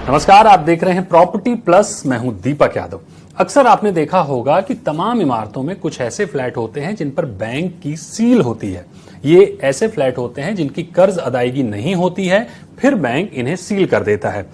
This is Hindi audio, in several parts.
नमस्कार, आप देख रहे हैं प्रॉपर्टी प्लस। मैं हूं दीपक यादव। अक्सर आपने देखा होगा कि तमाम इमारतों में कुछ ऐसे फ्लैट होते हैं जिन पर बैंक की सील होती है। ये ऐसे फ्लैट होते हैं जिनकी कर्ज अदायगी नहीं होती है, फिर बैंक इन्हें सील कर देता है।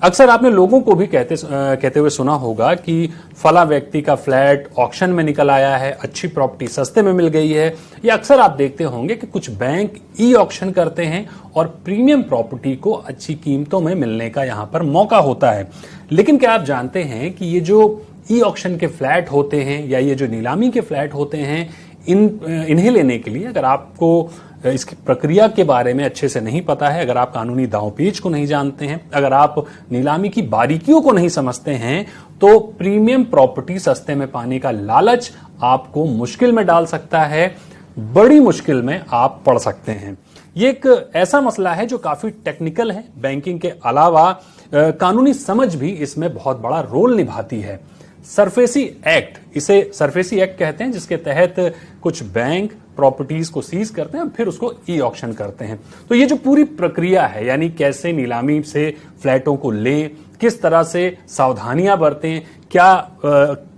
अक्सर आपने लोगों को भी कहते हुए सुना होगा कि फला व्यक्ति का फ्लैट ऑक्शन में निकल आया है, अच्छी प्रॉपर्टी सस्ते में मिल गई है। या अक्सर आप देखते होंगे कि कुछ बैंक ई ऑक्शन करते हैं और प्रीमियम प्रॉपर्टी को अच्छी कीमतों में मिलने का यहां पर मौका होता है। लेकिन क्या आप जानते हैं कि ये जो ई ऑक्शन के फ्लैट होते हैं या ये जो नीलामी के फ्लैट होते हैं, इन्हें लेने के लिए अगर आपको इसकी प्रक्रिया के बारे में अच्छे से नहीं पता है, अगर आप कानूनी दांव-पेच को नहीं जानते हैं, अगर आप नीलामी की बारीकियों को नहीं समझते हैं, तो प्रीमियम प्रॉपर्टी सस्ते में पाने का लालच आपको मुश्किल में डाल सकता है, बड़ी मुश्किल में आप पड़ सकते हैं। ये एक ऐसा मसला है जो काफी टेक्निकल है। बैंकिंग के अलावा कानूनी समझ भी इसमें बहुत बड़ा रोल निभाती है। सरफेसी एक्ट, इसे सरफेसी एक्ट कहते हैं, जिसके तहत कुछ बैंक प्रॉपर्टीज को सीज करते हैं और फिर उसको ई ऑक्शन करते हैं। तो ये जो पूरी प्रक्रिया है, यानी कैसे नीलामी से फ्लैटों को लें, किस तरह से सावधानियां बरतें, क्या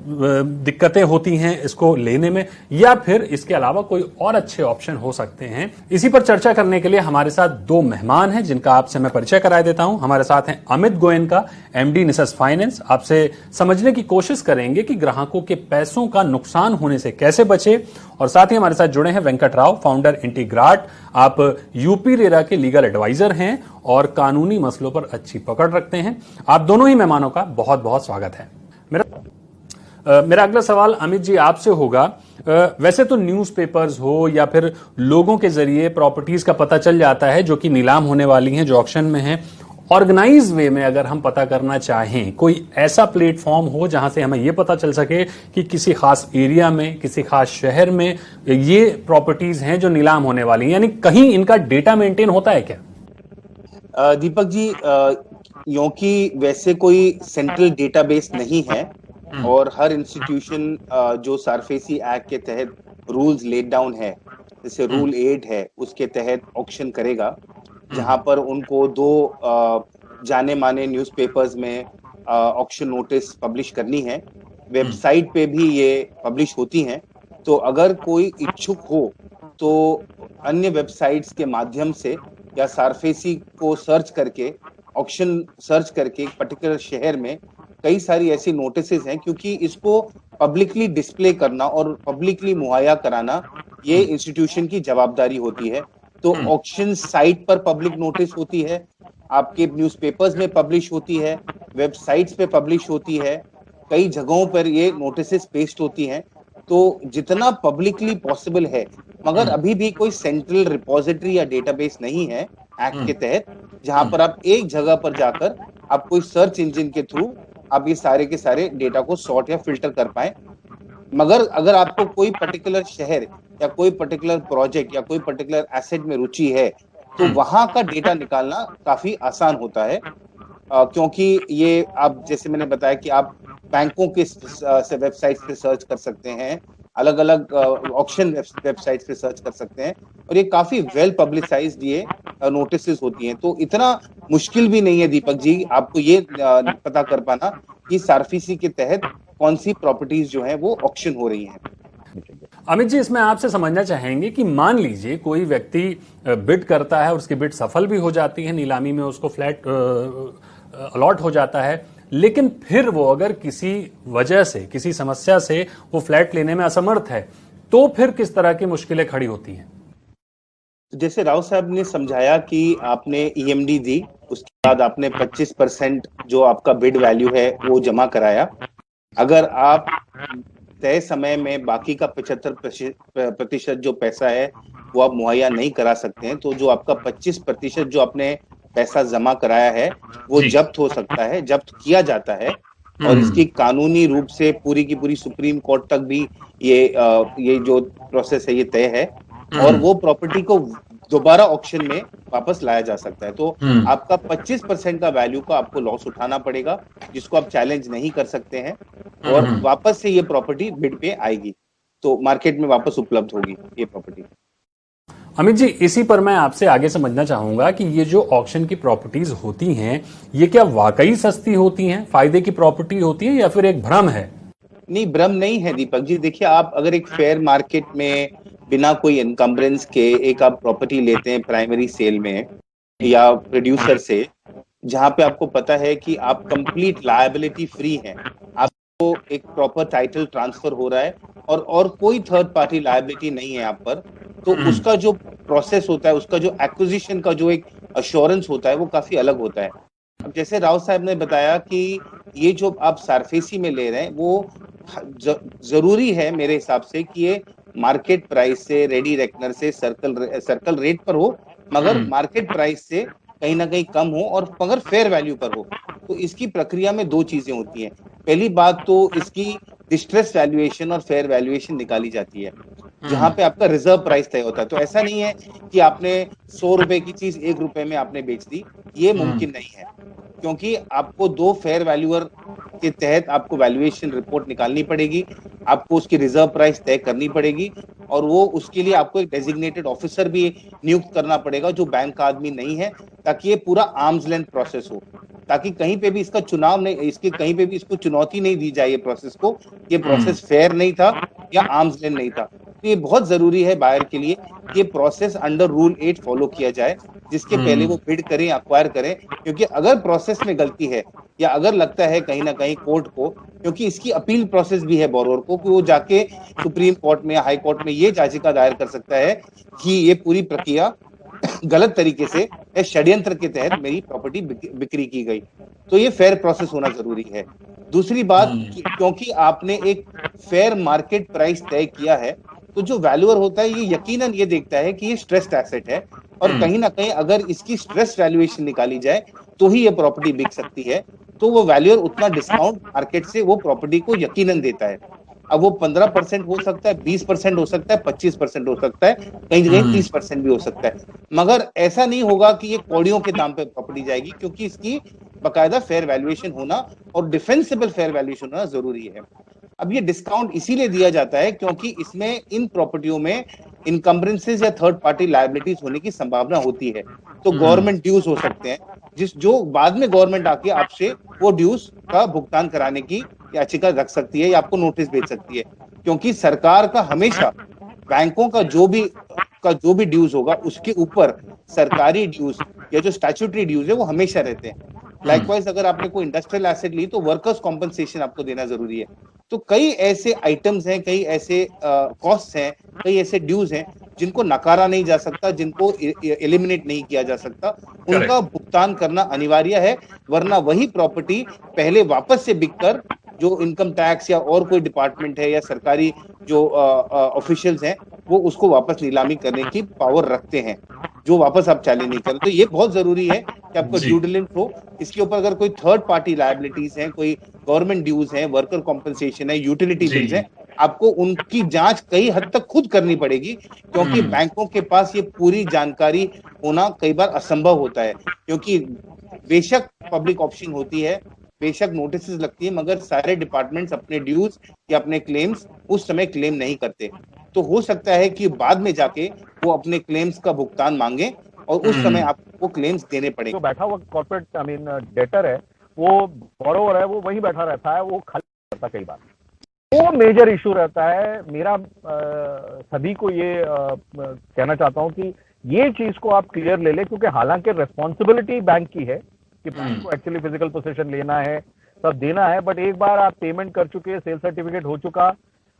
दिक्कतें होती हैं इसको लेने में, या फिर इसके अलावा कोई और अच्छे ऑप्शन हो सकते हैं, इसी पर चर्चा करने के लिए हमारे साथ दो मेहमान हैं जिनका आपसे मैं परिचय कराए देता हूं। हमारे साथ हैं अमित गोयनका, एमडी निसस फाइनेंस। आपसे समझने की कोशिश करेंगे कि ग्राहकों के पैसों का नुकसान होने से कैसे बचे। और साथ ही हमारे साथ जुड़े हैं वेंकट राव, फाउंडर इंटीग्राट। आप यूपी रेरा के लीगल एडवाइजर हैं और कानूनी मसलों पर अच्छी पकड़ रखते हैं। आप दोनों ही मेहमानों का बहुत बहुत स्वागत है। मेरा अगला सवाल अमित जी आपसे होगा। वैसे तो न्यूज़पेपर्स हो या फिर लोगों के जरिए प्रॉपर्टीज का पता चल जाता है जो कि नीलाम होने वाली हैं, जो ऑक्शन में हैं। ऑर्गेनाइज वे में अगर हम पता करना चाहें, कोई ऐसा प्लेटफॉर्म हो जहां से हमें यह पता चल सके कि किसी खास एरिया में, किसी खास शहर में ये प्रॉपर्टीज हैं जो नीलाम होने वाली हैं, यानी कहीं इनका डेटा मेंटेन होता है क्या? दीपक जी, क्योंकि वैसे कोई सेंट्रल डेटाबेस नहीं है और हर इंस्टीट्यूशन जो सरफेसी एक्ट के तहत रूल्स लेड डाउन है, जैसे रूल 8 है, उसके तहत ऑक्शन करेगा, जहां पर उनको दो जाने माने न्यूज़पेपर्स में ऑक्शन नोटिस पब्लिश करनी है। वेबसाइट पे भी ये पब्लिश होती हैं। तो अगर कोई इच्छुक हो तो अन्य वेबसाइट्स के माध्यम से या सरफेसी को सर्च करके, ऑक्शन सर्च करके पर्टिकुलर शहर में कई सारी ऐसी नोटिसेस हैं, क्योंकि इसको पब्लिकली डिस्प्ले करना और पब्लिकली मुहैया कराना ये इंस्टीट्यूशन की जवाबदारी होती है। तो ऑक्शन साइट पर पब्लिक नोटिस होती है, आपके न्यूज़पेपर्स में पब्लिश होती है, वेबसाइट्स पे पब्लिश होती है, कई जगहों पर ये नोटिसेस पेस्ट होती हैं। तो जितना पब्लिकली पॉसिबल है, मगर अभी भी कोई सेंट्रल रिपोजिटरी या डेटाबेस नहीं है एक्ट के तहत, जहां पर आप एक जगह पर जाकर आप कोई सर्च इंजन के थ्रू आप ये सारे के सारे डेटा को सॉर्ट या फिल्टर कर पाए। मगर अगर आपको कोई पर्टिकुलर शहर या कोई पर्टिकुलर प्रोजेक्ट या कोई पर्टिकुलर एसेट में रुचि है, तो वहां का डेटा निकालना काफी आसान होता है, क्योंकि ये आप, जैसे मैंने बताया कि आप बैंकों के वेबसाइट्स पे सर्च कर सकते हैं, अलग अलग ऑक्शन वेबसाइट्स पे सर्च कर सकते हैं, और ये काफी वेल पब्लिसाइज्ड ये नोटिसेस होती हैं। तो इतना मुश्किल भी नहीं है दीपक जी आपको ये पता कर पाना कि सरफेसी के तहत कौन सी प्रॉपर्टीज जो है वो ऑक्शन हो रही हैं। अमित जी, इसमें आपसे समझना चाहेंगे कि मान लीजिए कोई व्यक्ति बिड करता है और उसकी बिड सफल भी हो जाती है, नीलामी में उसको फ्लैट अलॉट हो जाता है, लेकिन फिर वो अगर किसी वजह से, किसी समस्या से वो फ्लैट लेने में असमर्थ है, तो फिर किस तरह की मुश्किलें खड़ी होती हैं? जैसे राव साहब ने समझाया कि आपने ईएमडी दी, उसके बाद आपने 25% जो आपका बिड वैल्यू है वो जमा कराया। अगर आप तय समय में बाकी का 75% जो पैसा है वो आप मुहैया नहीं करा सकते हैं, तो जो आपका 25% जो आपने पैसा जमा कराया है वो जब्त हो सकता है, जब्त किया जाता है। और इसकी कानूनी रूप से पूरी की पूरी सुप्रीम कोर्ट तक भी ये जो प्रोसेस है ये तय है, और वो प्रॉपर्टी को दोबारा ऑक्शन में वापस लाया जा सकता है। तो आपका 25% का वैल्यू का आपको लॉस उठाना पड़ेगा, जिसको आप चैलेंज नहीं कर सकते हैं, और वापस से ये प्रॉपर्टी बिड पे आएगी, तो मार्केट में वापस उपलब्ध होगी ये प्रॉपर्टी। अमित जी, इसी पर मैं आपसे आगे समझना चाहूंगा कि ये जो ऑक्शन की प्रॉपर्टीज होती हैं, ये क्या वाकई सस्ती होती हैं, फायदे की प्रॉपर्टी होती है, या फिर एक भ्रम है? नहीं, भ्रम नहीं है दीपक जी। देखिए, आप अगर एक फेयर मार्केट में बिना कोई इनकम्बरेंस के एक आप प्रॉपर्टी लेते हैं प्राइमरी सेल में या प्रोड्यूसर से, जहां पे आपको पता है कि आप कंप्लीट लायबिलिटी फ्री हैं, आपको एक प्रॉपर टाइटल ट्रांसफर हो रहा है और कोई थर्ड पार्टी लायबिलिटी नहीं है आप पर, तो उसका जो प्रोसेस होता है, उसका जो एक्विजिशन का जो एक अश्योरेंस होता है, वो काफी अलग होता है। अब जैसे राव साहब ने बताया कि ये जो आप सारफेसी में ले रहे हैं, वो जरूरी है मेरे हिसाब से कि ये मार्केट प्राइस से, रेडी रेकनर से, सर्कल रेट पर हो, मगर मार्केट प्राइस से कहीं ना कहीं कम हो और मगर फेयर वैल्यू पर हो। तो इसकी प्रक्रिया में दो चीजें होती हैं। पहली बात तो इसकी डिस्ट्रेस वैल्यूएशन और फेयर वैल्यूएशन निकाली जाती है, जहां पे आपका रिजर्व प्राइस तय होता है। तो ऐसा नहीं है कि आपने 100 रुपए की चीज 1 रुपए में आपने बेच दी, ये मुमकिन नहीं है, क्योंकि आपको दो फेयर वैल्यूअर के तहत आपको वैल्यूएशन रिपोर्ट निकालनी पड़ेगी, आपको उसकी रिजर्व प्राइस तय करनी पड़ेगी, और वो उसके लिए आपको एक डेजिग्नेटेड ऑफिसर भी नियुक्त करना पड़ेगा जो बैंक का आदमी नहीं है, ताकि ये पूरा आर्म्स लेंथ प्रोसेस हो, ताकि कहीं पे भी इसका चुनाव नहीं, इसके कहीं पे भी इसको चुनौती नहीं दी जाए ये प्रोसेस को, ये प्रोसेस फेयर नहीं था या आर्म्स लेंथ नहीं था। तो ये बहुत जरूरी है बायर के लिए कि ये प्रोसेस अंडर रूल 8 फॉलो किया जाए, जिसके पहले वो बिड करें, अक्वायर करें। क्योंकि अगर प्रोसेस में गलती है या अगर लगता है कहीं ना कहीं कोर्ट को, क्योंकि इसकी अपील प्रोसेस भी है बोरोवर को, कि वो जाके सुप्रीम कोर्ट में या हाई कोर्ट में ये याचिका दायर कर सकता है कि ये पूरी प्रक्रिया गलत तरीके से या षड्यंत्र के तहत मेरी प्रॉपर्टी बिक्री की गई। तो ये फेयर प्रोसेस होना जरूरी है। दूसरी बात, क्योंकि आपने एक फेयर मार्केट प्राइस तय किया है, तो जो वैल्यूअर होता है ये यकीनन ये देखता है कि ये स्ट्रेस्ड एसेट है, और कहीं ना कहीं अगर इसकी स्ट्रेस वैल्यूएशन निकाली जाए तो ही ये प्रॉपर्टी बिक सकती है। तो वो वैल्यूअर उतना डिस्काउंट मार्केट से वो प्रॉपर्टी को यकीनन देता है। अब वो 15% हो सकता है, 20% हो सकता है, 25% हो सकता है, कहीं कहीं 30% भी हो सकता है, मगर ऐसा नहीं होगा कि ये कौड़ियों के दाम पे प्रॉपर्टी जाएगी, क्योंकि इसकी बकायदा फेयर वैल्यूएशन होना और डिफेंसिबल फेयर वैल्यूएशन होना जरूरी है। अब ये डिस्काउंट इसीलिए दिया जाता है क्योंकि इसमें इन प्रॉपर्टियों में इनकम्बरेंसेस या थर्ड पार्टी लायबिलिटीज होने की संभावना होती है। तो गवर्नमेंट ड्यूज हो सकते हैं, जो बाद में गवर्नमेंट आके आपसे वो ड्यूज का भुगतान कराने की याचिका रख सकती है या आपको नोटिस भेज सकती है, क्योंकि सरकार का हमेशा बैंकों का जो भी ड्यूज होगा उसके ऊपर सरकारी ड्यूज या जो स्टैट्यूटरी ड्यूज है वो हमेशा रहते हैं। लाइकवाइज अगर आपने कोई इंडस्ट्रियल एसेट ली तो वर्कर्स कॉम्पनसेशन आपको देना जरूरी है। तो कई ऐसे आइटम्स हैं, कई ऐसे कॉस्ट हैं, कई ऐसे ड्यूज हैं जिनको नकारा नहीं जा सकता, जिनको एलिमिनेट नहीं किया जा सकता, उनका भुगतान करना अनिवार्य है, वरना वही प्रॉपर्टी पहले वापस से बिककर जो इनकम टैक्स या और कोई डिपार्टमेंट है या सरकारी जो ऑफिशियल्स हैं वो उसको वापस नीलामी करने की पावर रखते हैं, जो वापस आप चैलेंज नहीं करें। तो ये बहुत जरूरी है कि आपका ड्यू डिलिजेंस हो। इसके ऊपर अगर कोई थर्ड पार्टी लायबिलिटीज हैं, कोई गवर्नमेंट ड्यूज हैं, वर्कर कॉम्पनसेशन है, यूटिलिटी बिल्स हैं, आपको उनकी जांच कई हद तक खुद करनी पड़ेगी, क्योंकि बैंकों के पास ये पूरी जानकारी होना कई बार असंभव होता है। क्योंकि बेशक पब्लिक ऑप्शन होती है, बेशक नोटिस लगती है, मगर सारे डिपार्टमेंट्स अपने ड्यूज या अपने क्लेम्स उस समय क्लेम नहीं करते। तो हो सकता है कि बाद में जाके वो अपने क्लेम्स का भुगतान मांगे और उस समय आपको क्लेम्स देने पड़ेंगे। जो बैठा हुआ कॉर्पोरेट डेटर है, वो बोरोवर है, वो वहीं बैठा रहता है, वो खाली रहता कई बार, वो मेजर इशू रहता है। मेरा सभी को ये कहना चाहता हूँ कि ये चीज को आप क्लियर ले लें, क्योंकि हालांकि रिस्पॉन्सिबिलिटी बैंक की है कि बैंक को एक्चुअली फिजिकल पोजीशन लेना है, सब देना है, बट एक बार आप पेमेंट कर चुके, सेल सर्टिफिकेट हो चुका,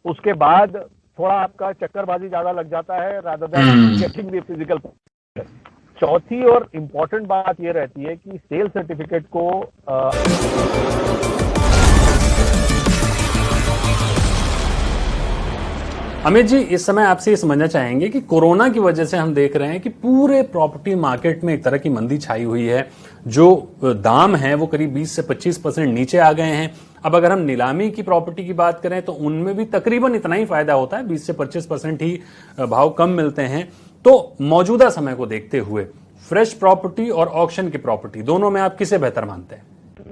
उसके बाद थोड़ा आपका चक्करबाजी ज्यादा लग जाता है rather than getting the physical. चौथी और इम्पोर्टेंट बात ये रहती है कि सेल सर्टिफिकेट को अमित जी, इस समय आपसे ये समझना चाहेंगे कि कोरोना की वजह से हम देख रहे हैं कि पूरे प्रॉपर्टी मार्केट में एक तरह की मंदी छाई हुई है। जो दाम है वो करीब 20 से 25% नीचे आ गए हैं। अब अगर हम नीलामी की प्रॉपर्टी की बात करें तो उनमें भी तकरीबन इतना ही फायदा होता है, 20 से 25% ही भाव कम मिलते हैं। तो मौजूदा समय को देखते हुए फ्रेश प्रॉपर्टी और ऑक्शन की प्रॉपर्टी दोनों में आप किसे बेहतर मानते हैं?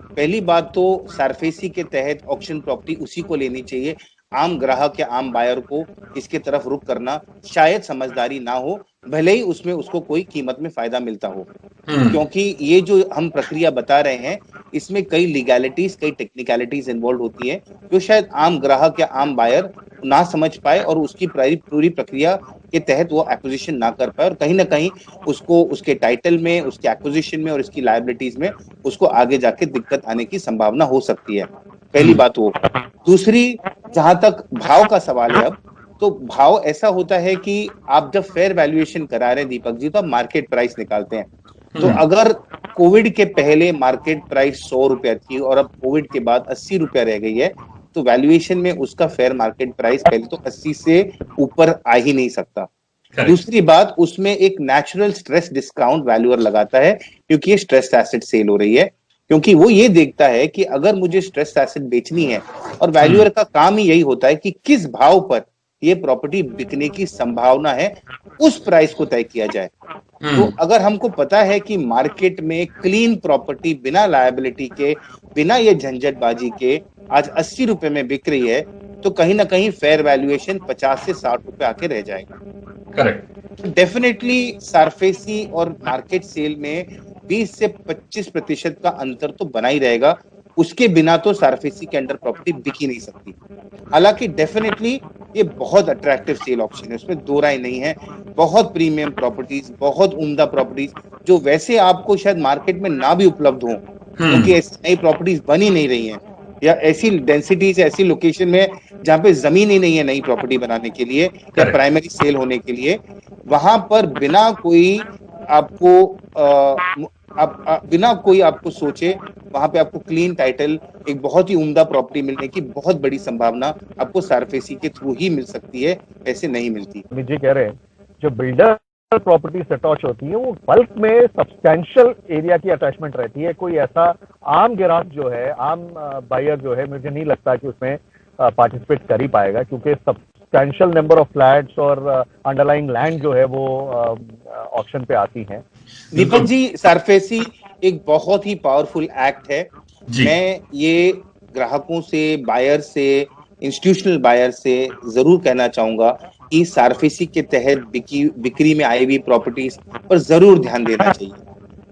पहली बात तो सरफेसी के तहत ऑक्शन प्रॉपर्टी उसी को लेनी चाहिए आम ग्राहक या आम बायर को इसके तरफ रुख करना शायद समझदारी ना हो, भले ही उसमें उसको कोई कीमत में फायदा मिलता हो। क्योंकि ये जो हम प्रक्रिया बता रहे हैं, इसमें कई लीगैलिटीज, कई टेक्निकलिटीज इन्वॉल्व होती हैं, जो शायद आम ग्राहक या आम बायर ना समझ पाए और उसकी पूरी प्रक्रिया के तहत वो एक्विजिशन ना कर पाए, और कहीं ना कहीं उसको उसके टाइटल में, उसके एक्विजिशन में और इसकी लायबिलिटीज में उसको आगे जाके दिक्कत आने की संभावना हो सकती है। पहली बात वो। दूसरी, जहां तक भाव का सवाल है, अब तो भाव ऐसा होता है कि आप जब फेयर वैल्यूएशन करा रहे हैं दीपक जी, तो आप मार्केट प्राइस निकालते हैं। तो अगर कोविड के पहले मार्केट प्राइस 100 रुपया थी और अब कोविड के बाद 80 रुपया रह गई है, तो वैल्यूएशन में उसका फेयर मार्केट प्राइस पहले तो 80 से ऊपर आ ही नहीं सकता। दूसरी बात, उसमें एक नेचुरल स्ट्रेस डिस्काउंट वैल्यूअर लगाता है, क्योंकि ये स्ट्रेस एसेट सेल हो रही है, क्योंकि वो ये देखता है कि अगर मुझे स्ट्रेस एसेट बेचनी है, और वैल्यूअर का काम ही यही होता है कि किस भाव पर ये प्रॉपर्टी बिकने की संभावना है, उस प्राइस को तय किया जाए। तो अगर हमको पता है कि मार्केट में क्लीन प्रॉपर्टी बिना लायबिलिटी के, बिना ये झंझटबाजी के आज 80 रुपए में बिक रही है, तो कहीं ना कहीं फेयर वैल्यूएशन 50 से 60 रुपए आके रह जाएगा। करेक्ट। डेफिनेटली सरफेसी और मार्केट सेल में 20 से 25% का अंतर तो बना ही रहेगा, उसके बिना तो सरफेसी के अंडर प्रॉपर्टी बिक ही नहीं सकती। हालांकि डेफिनेटली ये बहुत अट्रैक्टिव सेल ऑप्शन है, उसमें दो राय नहीं है। बहुत प्रीमियम प्रॉपर्टीज, बहुत उम्दा प्रॉपर्टीज जो वैसे आपको शायद मार्केट में ना भी उपलब्ध हो, क्योंकि ऐसी नई प्रॉपर्टीज बन ही नहीं रही हैं, या ऐसी डेंसिटीज, ऐसी लोकेशन में जहां पे जमीन ही नहीं है नई प्रॉपर्टी बनाने के लिए या प्राइमरी सेल होने के लिए, वहां पर बिना कोई आपको बिना कोई आपको सोचे, वहां पे आपको क्लीन टाइटल, एक बहुत ही उम्दा प्रॉपर्टी मिलने की बहुत बड़ी संभावना आपको सरफेसी के थ्रू ही मिल सकती है, ऐसे नहीं मिलती। जी कह रहे हैं, जो बिल्डर प्रॉपर्टीज अटैच होती है वो बल्क में सब्सटैंशियल एरिया की अटैचमेंट रहती है। कोई ऐसा आम ग्राहक जो है, आम बायर जो है, मुझे नहीं लगता कि उसमें पार्टिसिपेट कर ही पाएगा, क्योंकि सब्सटैंशियल नंबर ऑफ फ्लैट्स और अंडरलाइंग लैंड जो है वो ऑप्शन पे आती हैं। दीपक जी, सरफेसी एक बहुत ही पावरफुल एक्ट है। मैं ये ग्राहकों से, बायर से, इंस्टीट्यूशनल बायर से जरूर कहना चाहूंगा कि सरफेसी के तहत बिक्री में आई हुई प्रॉपर्टीज पर जरूर ध्यान देना चाहिए,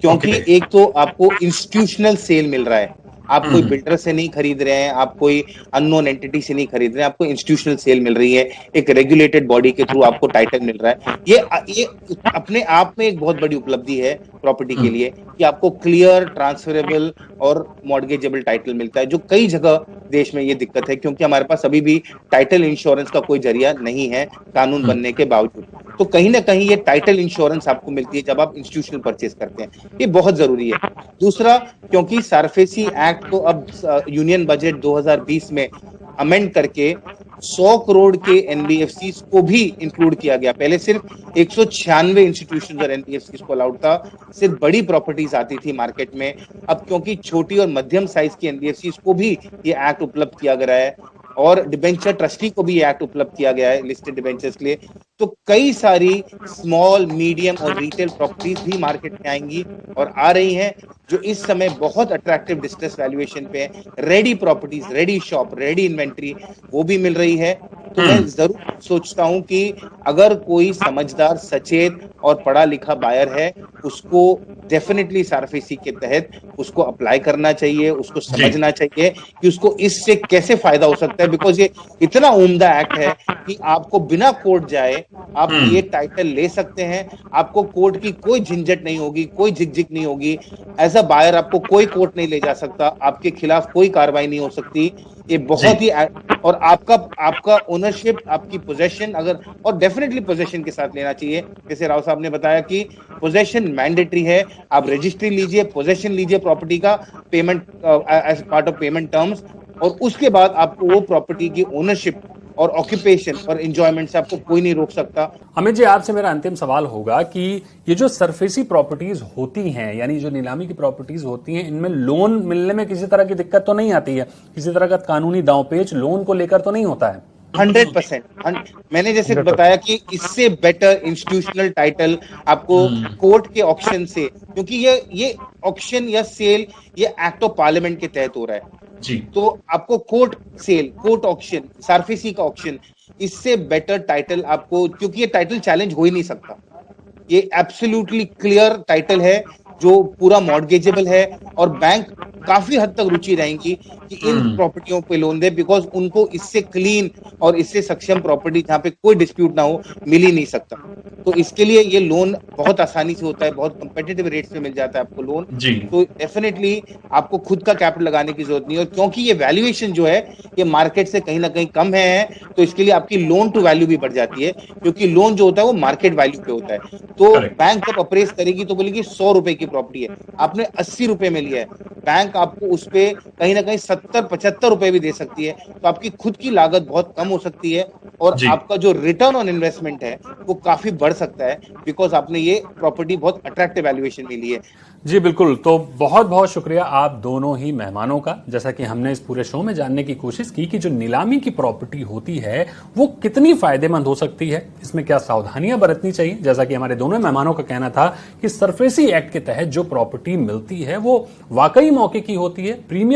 क्योंकि एक तो आपको इंस्टीट्यूशनल सेल मिल रहा है, आप कोई बिल्डर से नहीं खरीद रहे हैं, आप कोई अननोन एंटिटी से नहीं खरीद रहे हैं, आपको इंस्टीट्यूशनल सेल मिल रही है, एक रेगुलेटेड बॉडी के थ्रू आपको टाइटल मिल रहा है। ये अपने आप में एक बहुत बड़ी उपलब्धि है प्रॉपर्टी के लिए, कि आपको क्लियर, ट्रांसफरेबल और मॉर्गेजेबल टाइटल मिलता है, जो कई जगह देश में ये दिक्कत है, क्योंकि हमारे पास अभी भी टाइटल इंश्योरेंस का कोई जरिया नहीं है कानून बनने के बावजूद। तो कहीं ना कहीं ये टाइटल इंश्योरेंस आपको मिलती है जब आप इंस्टीट्यूशनल परचेज करते हैं, ये बहुत जरूरी है। दूसरा, क्योंकि सरफेसी एक्ट को अब यूनियन बजट 2020 में अमेंड करके 100 करोड़ के एनबीएफसी को भी इंक्लूड किया गया। पहले सिर्फ 196 इंस्टीट्यूशंस और एनबीएफसी को अलाउड था, सिर्फ बड़ी प्रॉपर्टीज आती थी मार्केट में। अब क्योंकि छोटी और मध्यम साइज की एनबीएफसी को भी ये एक्ट उपलब्ध किया गया है, और डिबेंचर ट्रस्टी को भी ये एक्ट उपलब्ध किया गया है लिस्टेड डिबेंचर्स के लिए, तो कई सारी स्मॉल, मीडियम और रिटेल प्रॉपर्टीज भी मार्केट में आएंगी और आ रही हैं, जो इस समय बहुत अट्रैक्टिव डिस्ट्रेस वैल्यूएशन पे, ready properties, ready shop, ready inventory वो भी मिल रही है। तो मैं जरूर सोचता हूं कि अगर कोई समझदार, सचेत और पढ़ा लिखा बायर है, उसको डेफिनेटली सरफेसी के तहत उसको अप्लाई करना चाहिए, उसको समझना चाहिए कि उसको इससे कैसे फायदा हो सकता है, बिकॉज ये इतना उम्दा एक्ट है कि आपको बिना कोर्ट जाए आप ये टाइटल ले सकते हैं, आपको कोर्ट की कोई झंझट नहीं होगी, कोई झिकझिक नहीं होगी। एज अ बायर आपको कोई कोर्ट नहीं ले जा सकता, आपके खिलाफ कोई कार्रवाई नहीं हो सकती। ये बहुत ही, और आपका ओनरशिप, आपकी पोजेशन, अगर, और डेफिनेटली पोजेशन के साथ लेना चाहिए। जैसे राव साहब ने बताया कि पोजेशन मैंडेटरी है, आप रजिस्ट्री लीजिए, पोजेशन लीजिए प्रॉपर्टी का, payment as part of payment terms, और उसके बाद आपको वो प्रॉपर्टी की ओनरशिप और ऑक्यूपेशन और एंजॉयमेंट से आपको कोई नहीं रोक सकता। अमित जी, आपसे मेरा अंतिम सवाल होगा कि ये जो सरफेसी प्रॉपर्टीज होती हैं, यानी जो नीलामी की प्रॉपर्टीज होती हैं, इनमें लोन मिलने में किसी तरह की दिक्कत तो नहीं आती है? किसी तरह का कानूनी दांवपेच लोन को लेकर तो नहीं होता है? 100%। मैंने जैसे बताया कि इससे बेटर इंस्टीट्यूशनल टाइटल आपको कोर्ट के ऑक्शन से, क्योंकि ये ऑक्शन या सेल ये एक्ट ऑफ पार्लियामेंट के तहत हो रहा है, जी। तो आपको court sale, court auction, SARFAESI का ऑक्शन, इससे बेटर टाइटल आपको, क्योंकि ये टाइटल चैलेंज हो ही नहीं सकता, ये एब्सोल्युटली क्लियर टाइटल है जो पूरा मॉर्गेजेबल है, और बैंक काफी हद तक रुचि रहेंगी कि इन प्रॉपर्टियों पे लोन दे, बिकॉज उनको इससे क्लीन और इससे सक्षम प्रॉपर्टी जहां पे कोई डिस्प्यूट ना हो मिल ही नहीं सकता। तो इसके लिए ये लोन बहुत आसानी से होता है, बहुत कंपेटिटिव रेट्स पे मिल जाता है आपको लोन। जी। तो डेफिनेटली आपको खुद का कैपिटल लगाने की जरूरत नहीं है, और क्योंकि ये वैल्यूएशन जो है ये मार्केट से कहीं ना कहीं कम है, तो इसके लिए आपकी लोन टू वैल्यू भी बढ़ जाती है, क्योंकि लोन जो होता है वो मार्केट वैल्यू पे होता है। तो Correct. बैंक जब अप्रेस करेगी तो बोलेगी 100 रुपए की प्रॉपर्टी है, आपने 80 रुपए में लिया है, बैंक आपको उस पे कहीं ना कहीं 70-75 रुपए भी दे सकती है। तो आपकी खुद की लागत बहुत कम हो सकती है, और जी। आपका जो रिटर्न ऑन इन्वेस्टमेंट है वो काफी बढ़ सकता है, बिकॉज आपने ये प्रॉपर्टी बहुत अट्रैक्टिव वैल्यूएशन में ली है। जी बिल्कुल। तो बहुत बहुत शुक्रिया आप दोनों ही मेहमानों का। जैसा कि हमने इस पूरे शो में जानने की कोशिश की कि जो नीलामी की प्रॉपर्टी होती है वो कितनी फायदेमंद हो सकती है, इसमें क्या सावधानियां बरतनी चाहिए। जैसा कि हमारे दोनों मेहमानों का कहना था कि सरफेसी एक्ट के तहत जो प्रॉपर्टी मिलती है वो वाकई मौके की होती है, प्रीमियम